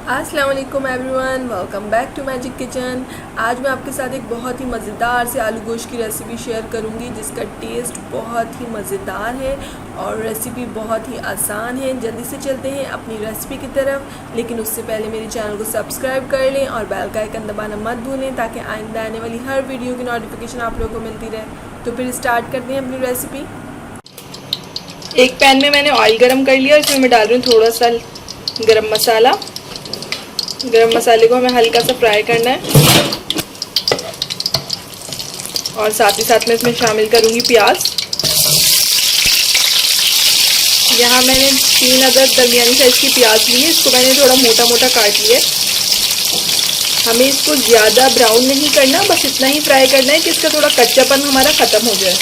अस्सलाम वालेकुम everyone, welcome back to Magic Kitchen. आज मैं आपके साथ एक बहुत ही मज़ेदार से आलू गोश्त की रेसिपी शेयर करूंगी जिसका टेस्ट बहुत ही मज़ेदार है और रेसिपी बहुत ही आसान है। जल्दी से चलते हैं अपनी रेसिपी की तरफ, लेकिन उससे पहले मेरे चैनल को सब्सक्राइब कर लें और बेल का आइकन दबाना मत भूलें ताकि आइंदा आने वाली हर वीडियो की नोटिफिकेशन आप लोगों को मिलती रहे। तो फिर स्टार्ट करते हैं अपनी रेसिपी। एक पैन में मैंने ऑयल गरम कर लिया, इसमें मैं डाल रही हूँ थोड़ा सा गरम मसाला। गरम मसाले को हमें हल्का सा फ्राई करना है और साथ ही साथ में इसमें शामिल करूँगी प्याज। यहाँ मैंने 3 अदद दरमियानी साइज़ की प्याज ली है, इसको मैंने थोड़ा मोटा मोटा काट लिया। हमें इसको ज़्यादा ब्राउन नहीं करना, बस इतना ही फ्राई करना है कि इसका थोड़ा कच्चापन हमारा ख़त्म हो जाए।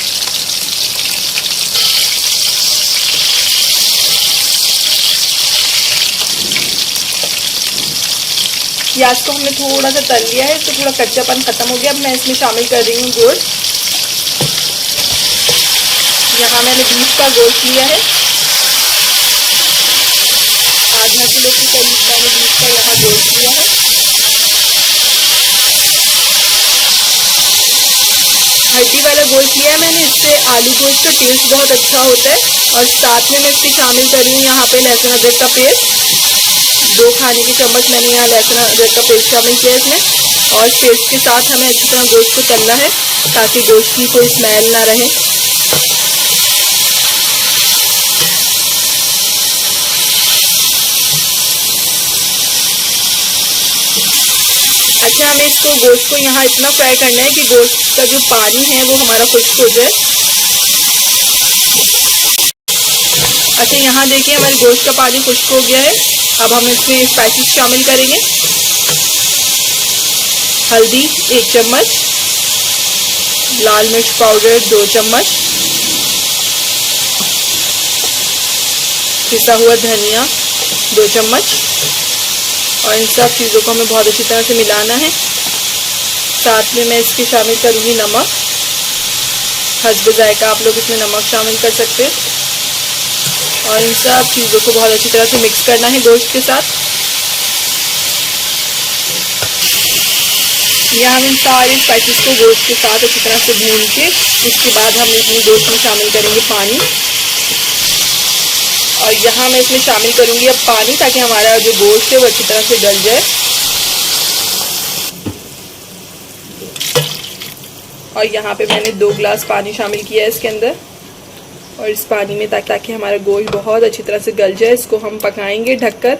प्याज को हमने थोड़ा सा तल लिया है, तो थोड़ा कच्चापन ख़त्म हो गया। अब मैं इसमें शामिल कर रही हूँ गोश्त। यहाँ मैंने बीफ का गोश्त लिया है, आधा किलो के करीब मैंने बीफ का यहाँ गोश्त लिया है। हड्डी वाला गोश्त लिया है मैंने, इससे आलू गोश्त का टेस्ट बहुत अच्छा होता है। और साथ में मैं इसके शामिल कर रही हूँ यहाँ पे लहसुन अदरक का पेस्ट। 2 खाने के चम्मच मैंने यहाँ लहसुन अदरक का पेस्ट शामिल किया इसमें। और पेस्ट के साथ हमें अच्छी तरह गोश्त को तलना है ताकि गोश्त की कोई स्मेल ना रहे। अच्छा, हमें इसको गोश्त को यहाँ इतना फ्राई करना है कि गोश्त का जो पानी है वो हमारा खुश्क हो जाए। अच्छा, यहाँ देखिए हमारे गोश्त का पानी खुश्क हो गया है। अब हम इसमें स्पाइसेस शामिल करेंगे। हल्दी 1 चम्मच, लाल मिर्च पाउडर 2 चम्मच, पिसा हुआ धनिया 2 चम्मच। और इन सब चीज़ों को हमें बहुत अच्छी तरह से मिलाना है। साथ में मैं इसके शामिल करूँगी नमक। हस्ब जायका आप लोग इसमें नमक शामिल कर सकते हैं। और इन सब चीज़ों को बहुत अच्छी तरह से मिक्स करना है गोश्त के साथ। यहाँ हम इन सारे स्पाइसेस को गोश्त के साथ अच्छी तरह से भून के उसके बाद हम इसमें गोश्त में शामिल करेंगे पानी। और यहाँ मैं इसमें शामिल करूँगी अब पानी, ताकि हमारा जो गोश्त है वो अच्छी तरह से गल जाए। और यहाँ पे मैंने 2 गिलास पानी शामिल किया है इसके अंदर। और इस पानी में ताकि हमारा गोश्त बहुत अच्छी तरह से गल जाए, इसको हम पकाएंगे ढककर।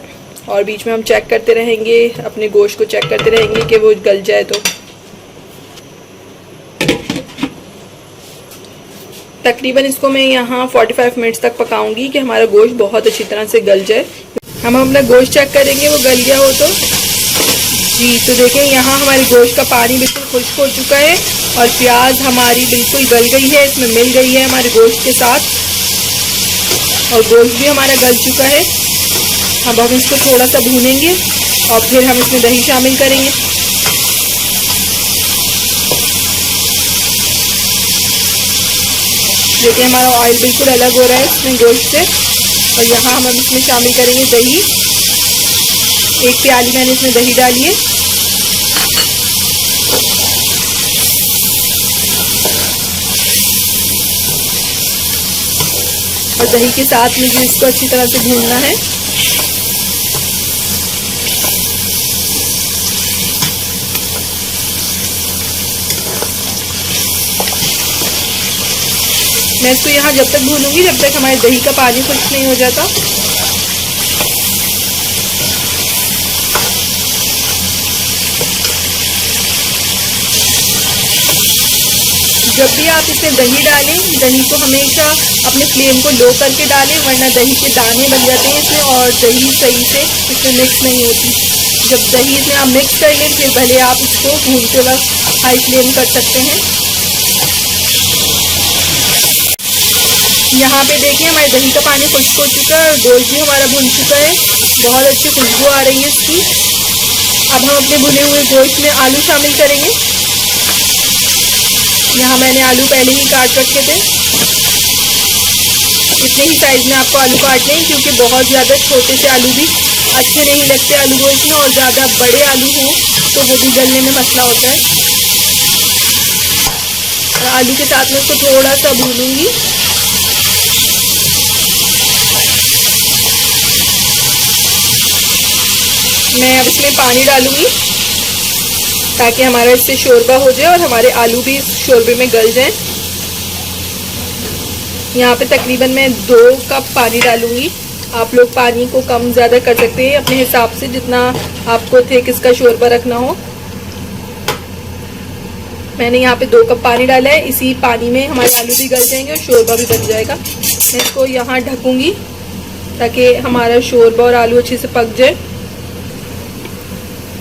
और बीच में हम चेक करते रहेंगे, अपने गोश्त को चेक करते रहेंगे कि वो गल जाए। तो तकरीबन इसको मैं यहाँ 45 मिनट्स तक पकाऊंगी कि हमारा गोश्त बहुत अच्छी तरह से गल जाए। हम अपना गोश्त चेक करेंगे वो गल गया हो तो जी। तो देखें यहाँ हमारे गोश्त का पानी बिल्कुल खुश्क हो चुका है और प्याज हमारी बिल्कुल गल गई है, इसमें मिल गई है हमारे गोश्त के साथ। और गोश्त भी हमारा गल चुका है। अब हम इसको थोड़ा सा भूनेंगे और फिर हम इसमें दही शामिल करेंगे। देखिए हमारा ऑयल बिल्कुल अलग हो रहा है इसमें गोश्त से। और यहाँ हम इसमें शामिल करेंगे दही। 1 प्याली मैंने इसमें दही डाली है। और दही के साथ मुझे इसको अच्छी तरह से भूनना है। मैं इसको यहाँ जब तक भूनूंगी जब तक हमारे दही का पानी खुश्क नहीं हो जाता। जब भी आप इसमें दही डालें, दही को हमेशा अपने फ्लेम को लो करके डालें, वरना दही के दाने बन जाते हैं इसमें और दही सही से इसमें मिक्स नहीं होती। जब दही इसमें आप मिक्स कर लें फिर भले आप इसको भूनते वक्त हाई फ्लेम कर सकते हैं। यहाँ पे देखिए हमारे दही का पानी खुश्क हो चुका है और गोश्त भी हमारा भुन चुका है। बहुत अच्छी खुशबू आ रही है इसकी। अब हम अपने भुने हुए गोश्त में आलू शामिल करेंगे। यहाँ मैंने आलू पहले ही काट रखे थे। इतने ही साइज़ में आपको आलू काटने हैं, क्योंकि बहुत ज़्यादा छोटे से आलू भी अच्छे नहीं लगते आलू गोश्त में, और ज़्यादा बड़े आलू हो तो वो भी गलने में मसला होता है। और आलू के साथ में इसको थोड़ा सा भूनूंगी। मैं अब इसमें पानी डालूंगी ताकि हमारा इससे शोरबा हो जाए और हमारे आलू भी इस शोरबे में गल जाएं। यहाँ पे तकरीबन मैं 2 कप पानी डालूंगी। आप लोग पानी को कम ज़्यादा कर सकते हैं अपने हिसाब से, जितना आपको थिक इसका शोरबा रखना हो। मैंने यहाँ पे 2 कप पानी डाला है। इसी पानी में हमारे आलू भी गल जाएंगे और शोरबा भी बन जाएगा। मैं इसको यहाँ ढकूंगी ताकि हमारा शोरबा और आलू अच्छे से पक जाए।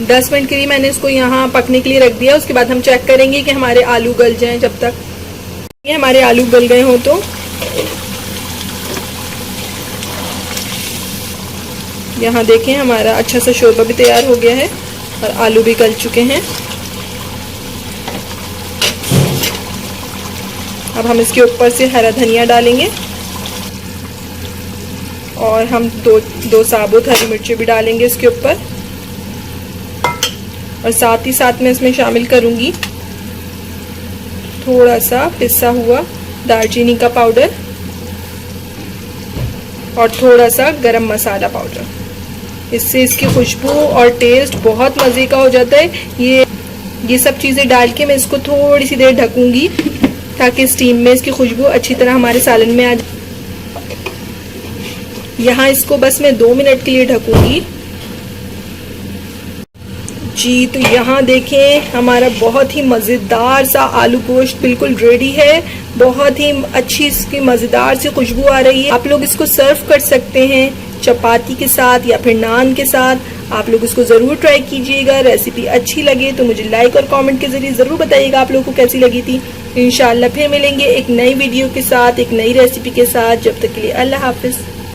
10 मिनट के लिए मैंने इसको यहाँ पकने के लिए रख दिया। उसके बाद हम चेक करेंगे कि हमारे आलू गल जाएं। जब तक ये हमारे आलू गल गए हों तो यहाँ देखें हमारा अच्छा सा शोरबा भी तैयार हो गया है और आलू भी गल चुके हैं। अब हम इसके ऊपर से हरा धनिया डालेंगे और हम दो साबुत हरी मिर्ची भी डालेंगे इसके ऊपर। और साथ ही साथ में इसमें शामिल करूंगी थोड़ा सा पिसा हुआ दालचीनी का पाउडर और थोड़ा सा गरम मसाला पाउडर। इससे इसकी खुशबू और टेस्ट बहुत मज़े का हो जाता है। ये सब चीज़ें डाल के मैं इसको थोड़ी सी देर ढकूंगी ताकि स्टीम में इसकी खुशबू अच्छी तरह हमारे सालन में आ जाए। यहाँ इसको बस मैं 2 मिनट के लिए ढकूंगी। जी तो यहाँ देखें हमारा बहुत ही मज़ेदार सा आलू गोश्त बिल्कुल रेडी है। बहुत ही अच्छी इसकी मज़ेदार सी खुशबू आ रही है। आप लोग इसको सर्व कर सकते हैं चपाती के साथ या फिर नान के साथ। आप लोग इसको ज़रूर ट्राई कीजिएगा। रेसिपी अच्छी लगे तो मुझे लाइक और कमेंट के ज़रिए ज़रूर बताइएगा आप लोगों को कैसी लगी थी। इंशाल्लाह फिर मिलेंगे एक नई वीडियो के साथ, एक नई रेसिपी के साथ। जब तक के लिए अल्लाह हाफिज़।